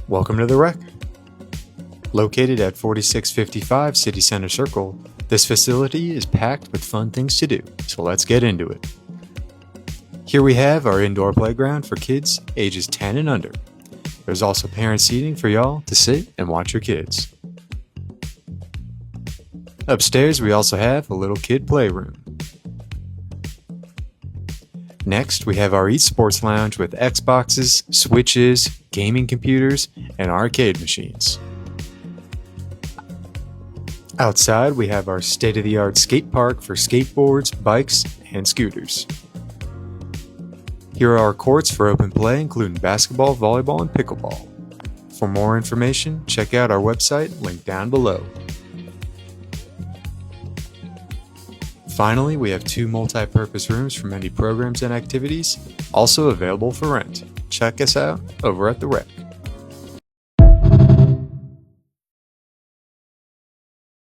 Welcome to the Rec. Located at 4655 City Center Circle, this facility is packed with fun things to do, so let's get into it. Here we have our indoor playground for kids ages 10 and under. There's also parent seating for y'all to sit and watch your kids. Upstairs we also have a little kid playroom. Next, we have our eSports Lounge with Xboxes, Switches, gaming computers, and arcade machines. Outside, we have our state-of-the-art skate park for skateboards, bikes, and scooters. Here are our courts for open play, including basketball, volleyball, and pickleball. For more information, check out our website linked down below. Finally, we have 2 multi-purpose rooms for many programs and activities, also available for rent. Check us out over at the Rec.